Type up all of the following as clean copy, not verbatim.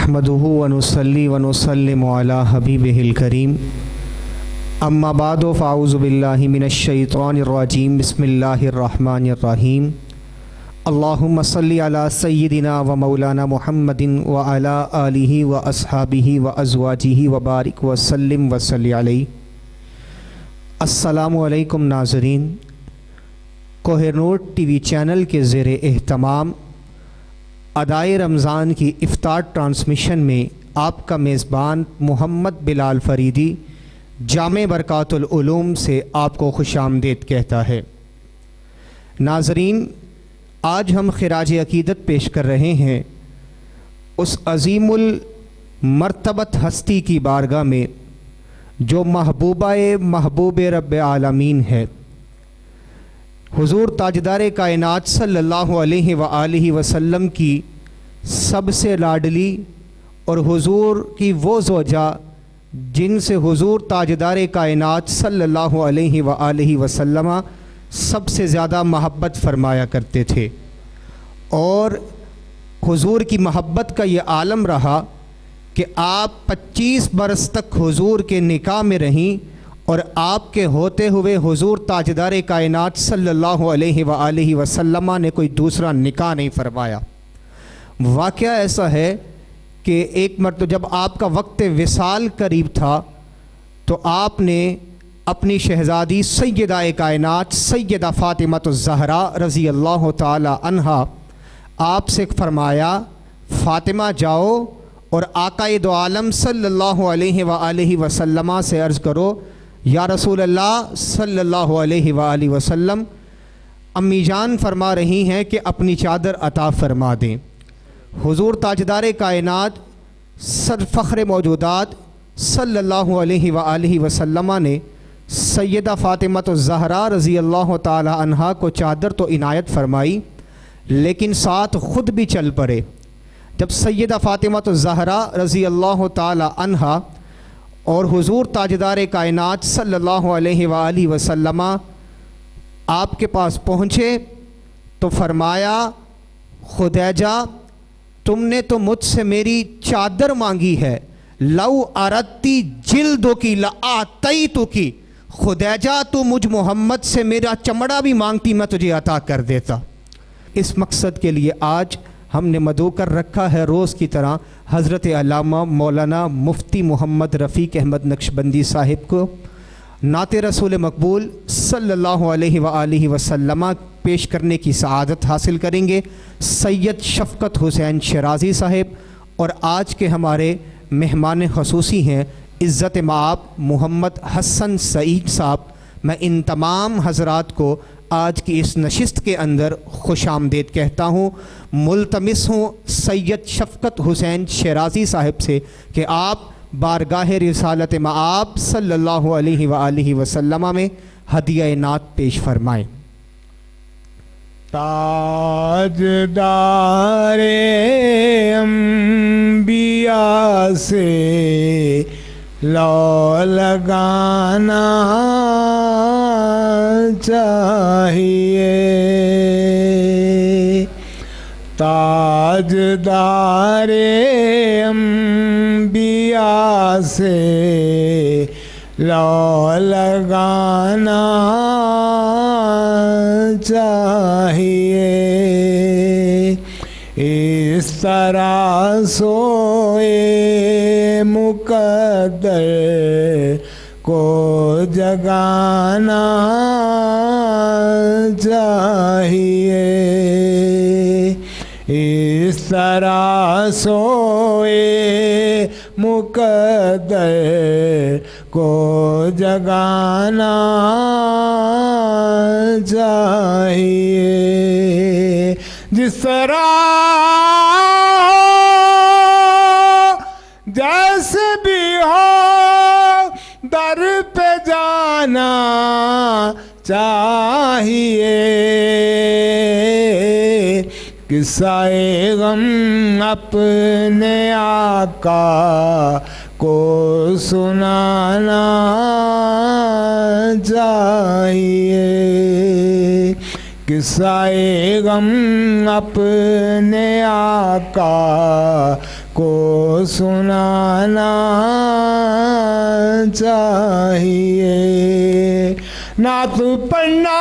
नहमदुहु व नुसल्ली व नुसल्लिमु अला हबीबिहिल करीम अम्मा बादु फ़ाऊज़ु बिल्लाहि मिनश शैतानिर रजीम बिस्मिल्लाहिर रहमानिर रहीम अल्लाहुम्मा सल्लि अला सय्यिदिना व मौलाना मुहम्मदिन व अला आलिहि व अस्हाबिहि व अज़वाजिहि व बारिक व सल्लिम व सल्लि अलैहि। अस्सलामु अलैकुम नाज़रीन, कोहिनूर टीवी चैनल के ज़ेरे एहतमाम अदाए रमज़ान की इफ्तार ट्रांसमिशन में आपका मेज़बान मोहम्मद बिलाल फ़रीदी जामे बरकातुल उलूम से आपको खुशामदीद कहता है। नाज़रीन, आज हम खिराज अक़ीदत पेश कर रहे हैं उस अज़ीमुल मर्तबत हस्ती की बारगाह में जो महबूब रब्ब आलमीन है। हुज़ूर ताजदार कायनात सल्लल्लाहु अलैहि व आलिहि वसल्लम की सबसे लाडली और हुज़ूर की वो ज़ौजा जिनसे हुज़ूर ताजदार कायनात सल्लल्लाहु अलैहि व आलिहि वसल्लम सबसे ज़्यादा महब्बत फरमाया करते थे, और हुज़ूर की महब्बत का ये आलम रहा कि आप 25 बरस तक हुज़ूर के निकाह में रहीं और आपके होते हुए हुज़ूर ताजदार कायनात सल्लल्लाहु अलैहि व आलिहि वसल्लम ने कोई दूसरा निकाह नहीं फरमाया। वाक़या ऐसा है कि एक मरतबा जब आपका वक्त विसाल करीब था तो आपने अपनी शहज़ादी सय्यदा कायनात सय्यदा फ़ातिमातुज़ ज़हरा रज़ी अल्लाह ताला अन्हा आपसे फरमाया, फ़ातिमा जाओ और आक़ाए दो आलम सल्लल्लाहु अलैहि व आलिहि वसल्लम से अर्ज़ करो, या रसूल अल्लाह सल्लल्लाहु अलैहि व आलिहि वसल्लम, अम्मी जान फरमा रही हैं कि अपनी चादर अता फरमा दें। हुज़ूर ताजदार कायनात सर फ़ख्र मौजूदात सल्लल्लाहु अलैहि व आलिहि वसल्लम ने सय्यदा फ़ातिमातुज़ ज़हरा रज़ी अल्लाह ताला अन्हा को चादर तो इनायत फरमाई, लेकिन साथ ख़ुद भी चल पड़े। जब सय्यदा फ़ातिमातुज़ ज़हरा रज़ी अल्लाह ताला अन्हा और हुज़ूर ताजदार कायनात सल्लल्लाहु अलैहि व आलिहि वसल्लम आपके पास पहुँचे तो फरमाया, खुदैजा तुमने तो मुझसे मेरी चादर मांगी है, लौ अरती जिल्दो की लआतई तो की, खुदैजा तू मुझ मोहम्मद से मेरा चमड़ा भी मांगती मैं तुझे अता कर देता। इस मकसद के लिए आज हमने मदऊ कर रखा है रोज़ की तरह हज़रत अल्लामा मौलाना मुफ्ती मोहम्मद रफ़ीक अहमद नक्शबंदी साहिब को नाते रसूल मकबूल सल्लल्लाहु अलैहि व आलिहि वसल्लम पेश करने की सआदत हासिल करेंगे सैयद शफ़क़त हुसैन शराज़ी साहिब, और आज के हमारे मेहमान ख़ुसूसी हैं इज़्ज़त माब मोहम्मद हसन सईद साहब। मैं इन तमाम हज़रात को आज की इस नशिस्त के अंदर खुशामदीद कहता हूँ। मुल्तमिस हूँ सैयद शफ़क़त हुसैन शराज़ी साहिब से कि आप बारगाह रिसालत माब सल्लल्लाहु अलैहि व आलिहि वसल्लम में हदिया नात पेश फरमाएँ। ताजदारे अंबिया से लो लगाना चाहिए, ताजदारे अंबिया से लो लगाना चाहिए। इस तरह सोए मुक़द्दर को जगाना चाहिए। इस तरह सोए मुक़द्दर को जगाना चाहिए। जिस तरह जैसे भी हो दर पे जाना चाहिए। किस्सा-ए गम अपने आका को सुनाना चाहिए। किस्सा-ए गम अपने आका को सुनाना चाहिए। नात पढ़ना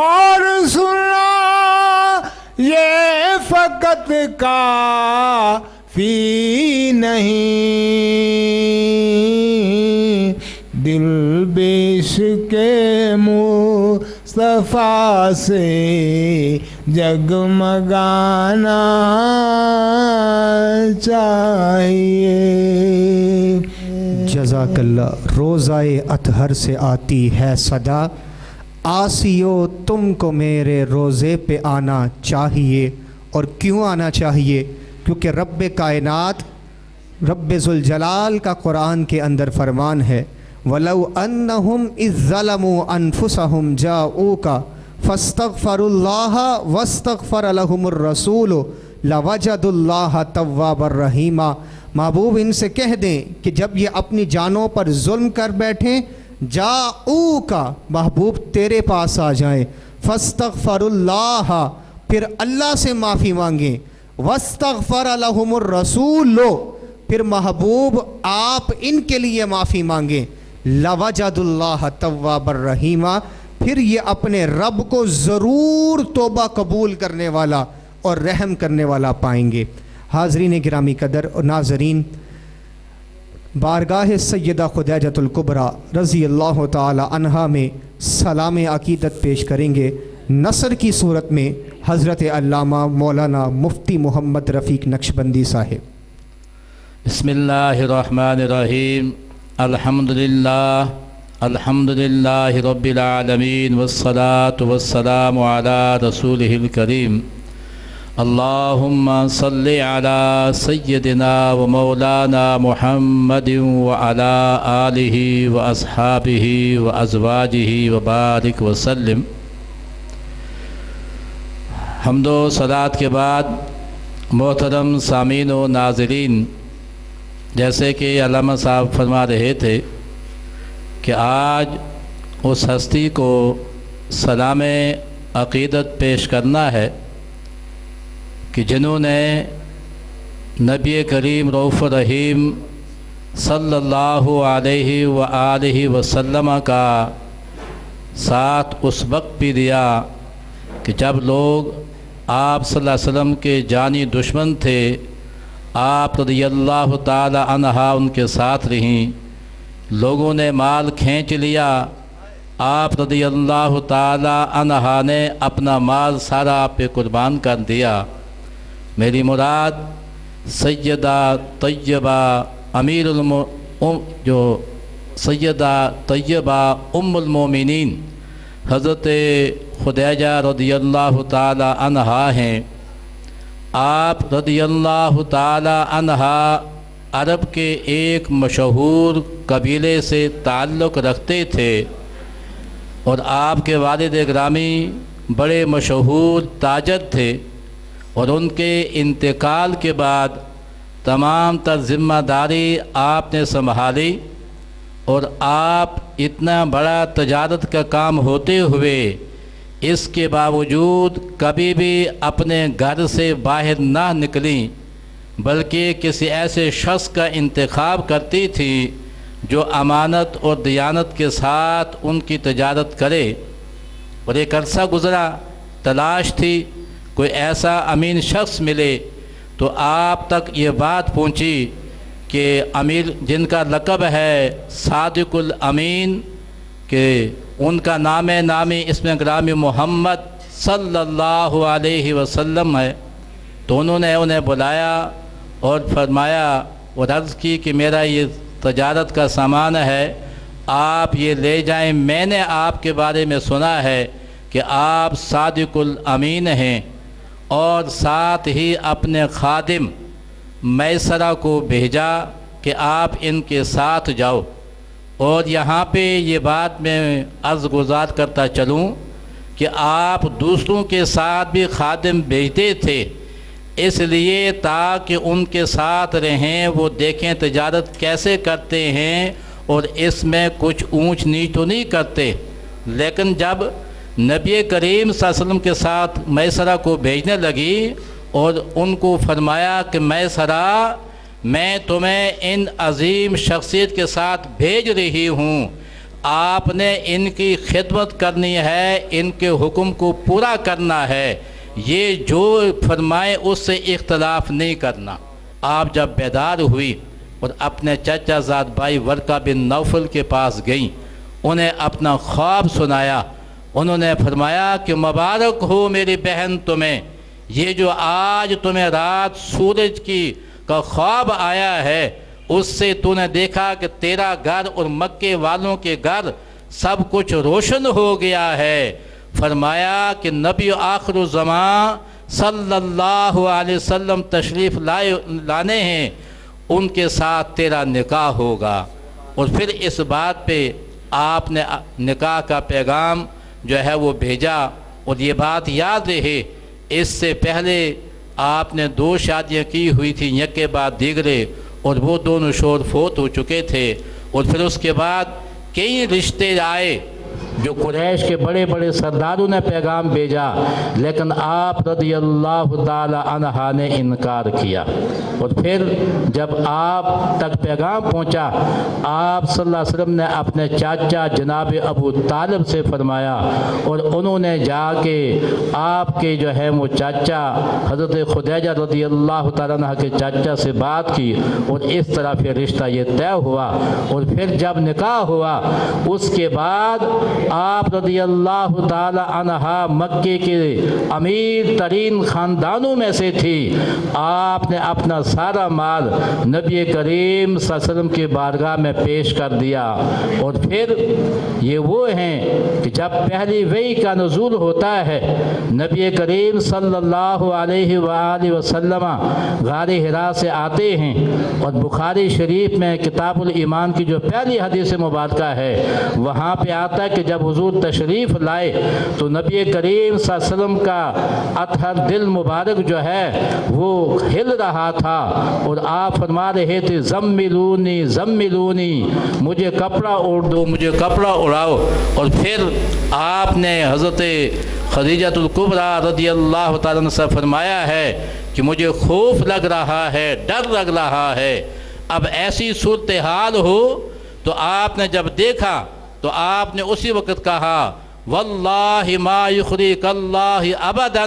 और सुनना ये फ़कत काफ़ी नहीं, दिल बेइश्क़े मुस्तफ़ा से जगमगाना चाहिए। जज़ाकल्लाह। रोज़ाए अतहर से आती है सदा, आसियो तुमको मेरे रोज़े पे आना चाहिए। और क्यों आना चाहिए? क्योंकि रब्ब कायनात रब्ब ज़ुल जलाल का कुरान के अंदर फरमान है, वलौ अन्नहुम इज़ ज़लमू अनफुसहुम जाऊका फस्तगफरुल्लाह वस्तगफर लहुमुर रसूल लवजदुल्लाह तव्वाबर रहीमा। महबूब इनसे कह दें कि जब ये अपनी जानों पर जुल्म कर बैठें, जाऊका महबूब तेरे पास आ जाएं, फस्तगफरुल्लाह फिर अल्लाह से माफ़ी मांगें, वस्तगफर लहुमुर रसूल फिर महबूब आप इनके लिए माफ़ी मांगें, लवजदुल्लाह तव्वाबर रहीमा फिर ये अपने रब को ज़रूर तौबा कबूल करने वाला और रहम करने वाला पाएंगे। हाज़रीन गिरामी कदर और नाज़रीन, बारगाह सैयदा खुदैजतुल कुबरा रज़ी अल्लाह ताला अन्हा में सलाम अक़ीदत पेश करेंगे नसर की सूरत में हज़रत अल्लामा मौलाना मुफ्ती मोहम्मद रफ़ीक नक्शबंदी साहिब। बिस्मिल्लाहिर्रहमानिर्रहीम। अल्हम्दुलिल्लाहि रब्बिल आलमीन वस्सलातु वस्सलामु अला रसूलिहिल करीम। अल्लाहुम्मा सल्लि अला सय्यदिना व मौलाना मुहम्मदिन व अला आलिहि व अस्हाबिहि व अज़वाजिहि व बारिक व सल्लिम। हम्दो सलात के बाद मोहतरम सामीन व नाज़रीन, जैसे कि अल्लामा साहब फरमा रहे थे कि आज उस हस्ती को सलाम अक़ीदत पेश करना है कि जिन्होंने नबी करीम रऊफ़ रहीम सल्लल्लाहु अलैहि व आलिहि वसल्लम का साथ उस वक्त भी दिया कि जब लोग आप सल्लल्लाहु अलैहि वसल्लम के जानी दुश्मन थे। आप रज़ियल्लाहु ताला अन्हा उनके साथ रहीं। लोगों ने माल खींच लिया, आप रज़ियल्लाहु ताला अन्हा ने अपना माल सारा आप पे कुर्बान कर दिया। मेरी मुराद सैयदा तय्यबा जो सैयदा तय्यबा उम्मुल मोमिनीन हज़रत खुदैजा रज़ियल्लाहु ताला अन्हा हैं। आप रज़ियल्लाहु ताला अन्हा अरब के एक मशहूर कबीले से ताल्लुक़ रखते थे और आपके वालिद ग्रामी बड़े मशहूर ताजर थे और उनके इंतकाल के बाद तमाम तर ज़िम्मेदारी आपने संभाली और आप इतना बड़ा तजारत का काम होते हुए इसके बावजूद कभी भी अपने घर से बाहर ना निकली, बल्कि किसी ऐसे शख्स का इंतखाब करती थी जो अमानत और दियानत के साथ उनकी तजारत करे। और एक अरसा गुज़रा, तलाश थी कोई ऐसा अमीन शख्स मिले, तो आप तक ये बात पहुंची कि अमीर जिनका लक़ब है सादिकुल अमीन के उनका नामी इसमें ग्रामी मोहम्मद सल्लल्लाहु अलैहि वसल्लम है। तो उन्होंने उन्हें बुलाया और फरमाया और अर्ज़ की कि मेरा ये तजारत का सामान है, आप ये ले जाएं। मैंने आपके बारे में सुना है कि आप सादिकुल अमीन हैं और साथ ही अपने खादिम मैसरा को भेजा कि आप इनके साथ जाओ। और यहाँ पे ये बात मैं अर्ज़ गुज़ार करता चलूँ कि आप दूसरों के साथ भी खादिम भेजते थे, इसलिए ताकि उनके साथ रहें, वो देखें तजारत कैसे करते हैं और इसमें कुछ ऊंच नीच तो नहीं करते। लेकिन जब नबी करीम सल्लल्लाहु अलैहि वसल्लम के साथ मैसरा को भेजने लगी اور ان کو فرمایا کہ میں تمہیں ان عظیم شخصیت کے ساتھ بھیج رہی ہوں، آپ نے ان کی خدمت کرنی ہے، ان کے حکم کو پورا کرنا ہے، یہ جو فرمائے اس سے اختلاف نہیں کرنا۔ آپ جب بیدار ہوئی اور اپنے چچا زاد بھائی ورقہ بن نوفل کے پاس گئیں، انہیں اپنا خواب سنایا۔ انہوں نے فرمایا کہ مبارک ہو میری بہن تمہیں، یہ جو آج تمہیں رات سورج کا خواب آیا ہے، اس سے تو نے دیکھا کہ تیرا گھر اور مکے والوں کے گھر سب کچھ روشن ہو گیا ہے۔ فرمایا کہ نبی آخر الزمان صلی اللہ علیہ وسلم تشریف لانے ہیں، ان کے ساتھ تیرا نکاح ہوگا۔ اور پھر اس بات پہ آپ نے نکاح کا پیغام جو ہے وہ بھیجا۔ اور یہ بات یاد رہے، اس سے پہلے آپ نے 2 شادیاں کی ہوئی تھیں، یک کے بعد دیگرے، اور وہ دونوں شوہر فوت ہو چکے تھے۔ اور پھر اس کے بعد کئی رشتے آئے جو قریش کے بڑے بڑے سرداروں نے پیغام بھیجا، لیکن آپ رضی اللہ تعالی عنہ نے انکار کیا۔ اور پھر جب آپ تک پیغام پہنچا، آپ صلی اللہ علیہ وسلم نے اپنے چاچا جناب ابو طالب سے فرمایا، اور انہوں نے جا کے آپ کے جو ہے وہ چاچا حضرت خدیجہ رضی اللہ تعالیٰ عنہ کے چاچا سے بات کی، اور اس طرح پھر رشتہ یہ طے ہوا۔ اور پھر جب نکاح ہوا، اس کے بعد آپ رضی اللہ تعالی عنہ مکے کے امیر ترین خاندانوں میں سے تھی۔ آپ نے اپنا سارا مال نبی کریم صلی اللہ علیہ وسلم کی بارگاہ میں پیش کر دیا۔ اور پھر یہ وہ ہیں کہ جب پہلی وحی کا نزول ہوتا ہے، نبی کریم صلی اللہ علیہ وآلہ وسلم غار حرا سے آتے ہیں، اور بخاری شریف میں کتاب الایمان کی جو پہلی حدیث مبارکہ ہے، وہاں پہ آتا ہے کہ جب حضور تشریف لائے تو نبی کریم صلی اللہ علیہ وسلم کا اطہر دل مبارک جو ہے وہ ہل رہا تھا، اور آپ فرما رہے تھے زملونی زملونی، مجھے کپڑا اوڑھ دو، مجھے کپڑا اڑاؤ۔ اور پھر آپ نے حضرت خدیجہ الکبریٰ رضی اللہ تعالیٰ عنہ سے فرمایا ہے کہ مجھے خوف لگ رہا ہے، ڈر لگ رہا ہے۔ اب ایسی صورتحال ہو تو آپ نے جب دیکھا تو آپ نے اسی وقت کہا واللہ ما یخریک اللہ ابدا،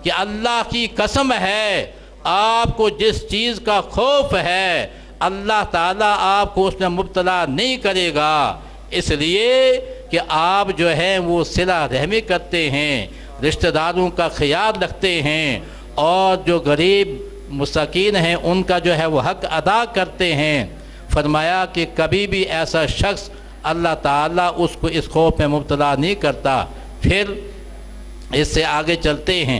کہ اللہ کی قسم ہے آپ کو جس چیز کا خوف ہے اللہ تعالیٰ آپ کو اس میں مبتلا نہیں کرے گا، اس لیے کہ آپ جو ہیں وہ صلہ رحمی کرتے ہیں، رشتہ داروں کا خیال رکھتے ہیں، اور جو غریب مساکین ہیں ان کا جو ہے وہ حق ادا کرتے ہیں۔ فرمایا کہ کبھی بھی ایسا شخص اللہ تعالیٰ اس کو اس خوف میں مبتلا نہیں کرتا۔ پھر اس سے آگے چلتے ہیں،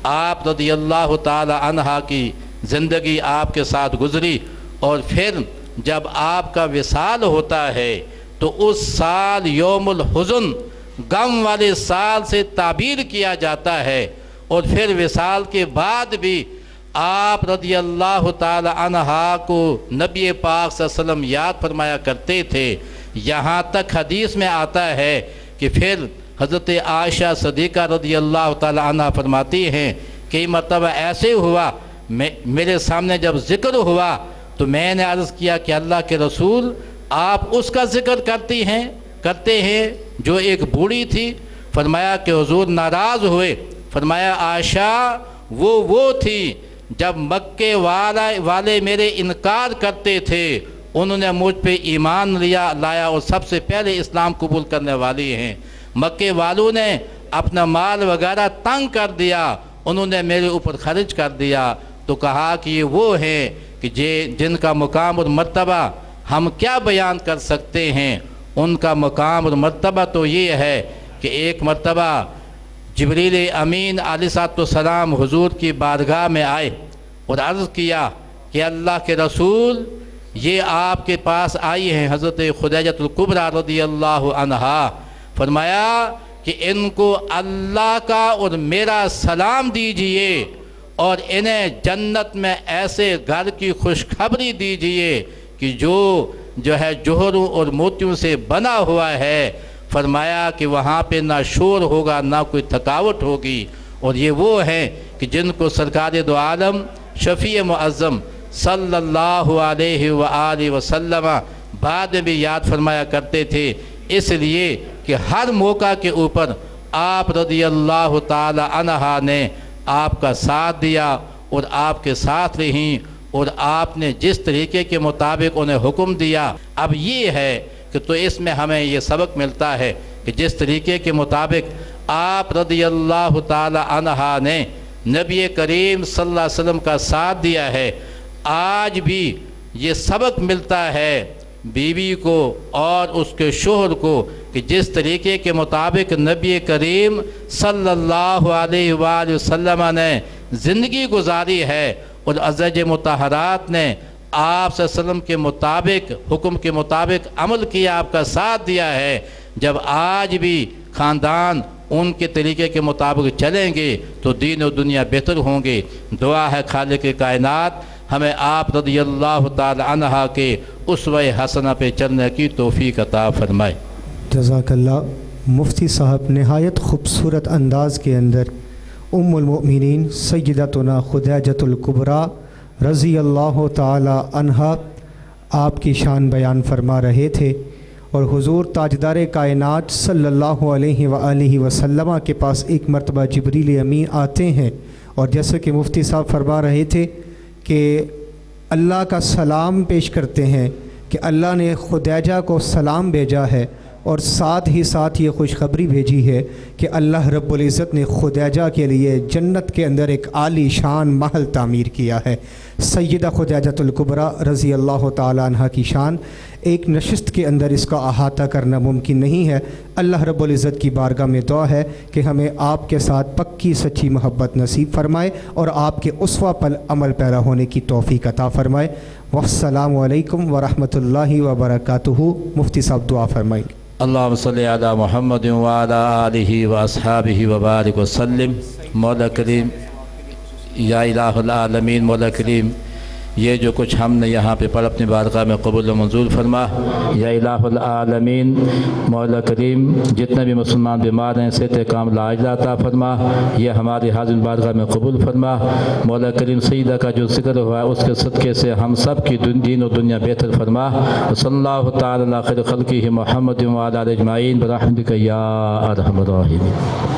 آپ رضی اللہ تعالی عنہ کی زندگی آپ کے ساتھ گزری، اور پھر جب آپ کا وصال ہوتا ہے تو اس سال یوم الحزن، غم والے سال سے تعبیر کیا جاتا ہے۔ اور پھر وصال کے بعد بھی آپ رضی اللہ تعالی عنہ کو نبی پاک صلی اللہ علیہ وسلم یاد فرمایا کرتے تھے، یہاں تک حدیث میں آتا ہے کہ پھر حضرت عائشہ صدیقہ رضی اللہ تعالی عنہ فرماتی ہیں کئی مرتبہ ایسے ہوا، میرے سامنے جب ذکر ہوا تو میں نے عرض کیا کہ اللہ کے رسول آپ اس کا ذکر کرتے ہیں جو ایک بوڑھی تھی؟ فرمایا کہ حضور ناراض ہوئے۔ فرمایا عائشہ وہ تھی جب مکے والے میرے انکار کرتے تھے، انہوں نے مجھ پہ ایمان لایا اور سب سے پہلے اسلام قبول کرنے والی ہیں۔ مکے والوں نے اپنا مال وغیرہ تنگ کر دیا، انہوں نے میرے اوپر خرچ کر دیا، تو کہا کہ یہ وہ ہیں کہ جن کا مقام اور مرتبہ ہم کیا بیان کر سکتے ہیں۔ ان کا مقام اور مرتبہ تو یہ ہے کہ ایک مرتبہ جبریل امین علیہ السلام حضور کی بارگاہ میں آئے اور عرض کیا کہ اللہ کے رسول یہ آپ کے پاس آئی ہیں حضرت خدیجہ الکبریٰ رضی اللہ عنہا، فرمایا کہ ان کو اللہ کا اور میرا سلام دیجئے اور انہیں جنت میں ایسے گھر کی خوشخبری دیجئے کہ جو ہے جوہروں اور موتیوں سے بنا ہوا ہے۔ فرمایا کہ وہاں پہ نہ شور ہوگا نہ کوئی تھکاوٹ ہوگی، اور یہ وہ ہیں کہ جن کو سرکار دو عالم شفیع معظم صلی اللہ علیہ وآلہ وسلم بعد میں بھی یاد فرمایا کرتے تھے، اس لیے کہ ہر موقع کے اوپر آپ رضی اللہ تعالی عنہ نے آپ کا ساتھ دیا اور آپ کے ساتھ رہیں، اور آپ نے جس طریقے کے مطابق انہیں حکم دیا۔ اب یہ ہے کہ تو اس میں ہمیں یہ سبق ملتا ہے کہ جس طریقے کے مطابق آپ رضی اللہ تعالی عنہ نے نبی کریم صلی اللہ علیہ وسلم کا ساتھ دیا ہے، آج بھی یہ سبق ملتا ہے بیوی کو اور اس کے شوہر کو کہ جس طریقے کے مطابق نبی کریم صلی اللہ علیہ وآلہ وسلم نے زندگی گزاری ہے اور ازواج مطہرات نے آپ صلی اللہ علیہ وسلم کے مطابق حکم کے مطابق عمل کیا، آپ کا ساتھ دیا ہے۔ جب آج بھی خاندان ان کے طریقے کے مطابق چلیں گے تو دین و دنیا بہتر ہوں گے۔ دعا ہے خالق کائنات ہمیں آپ رضی اللہ تعالی عنہ کے اسوہ حسنہ پہ چلنے کی توفیق عطا فرمائے۔ جزاک اللہ۔ مفتی صاحب نہایت خوبصورت انداز کے اندر ام المؤمنین سیدتنا خدیجۃ الکبریٰ رضی اللہ تعالی عنہا آپ کی شان بیان فرما رہے تھے، اور حضور تاجدار کائنات صلی اللہ علیہ وآلہ وسلم کے پاس ایک مرتبہ جبریل امین آتے ہیں، اور جیسے کہ مفتی صاحب فرما رہے تھے کہ اللہ کا سلام پیش کرتے ہیں کہ اللہ نے خدیجہ کو سلام بھیجا ہے، اور ساتھ ہی ساتھ یہ خوشخبری بھیجی ہے کہ اللہ رب العزت نے خدیجہ کے لیے جنت کے اندر ایک عالی شان محل تعمیر کیا ہے۔ سیدہ خدیجۃ الکبریٰ رضی اللہ تعالی عنہ کی شان ایک نشست کے اندر اس کا احاطہ کرنا ممکن نہیں ہے۔ اللہ رب العزت کی بارگاہ میں دعا ہے کہ ہمیں آپ کے ساتھ پکی سچی محبت نصیب فرمائے اور آپ کے اسوہ پر عمل پیرا ہونے کی توفیق عطا فرمائے۔ والسلام علیکم ورحمۃ اللہ وبرکاتہ۔ مفتی صاحب دعا فرمائیں۔ اللہم صلی علی محمد وعلی آلہ واصحابہ وبارک وسلم۔ مولا کریم، یا الہ العالمین، مولا کریم یہ جو کچھ ہم نے یہاں پہ پڑھ اپنی بارگاہ میں قبول و منظور فرما۔ یا الہ العالمین، مولا کریم جتنے بھی مسلمان بیمار ہیں صحت کاملہ عاجلہ عطا فرما، یہ ہماری حاضر بارگاہ میں قبول فرما۔ مولا کریم سیدہ کا جو ذکر ہوا ہے اس کے صدقے سے ہم سب کی دین و دنیا بہتر فرما۔ صلی اللہ تعالی علی خیر خلقہ محمد وعلی آلہ اجمعین برحمتک یا ارحم الراحمین۔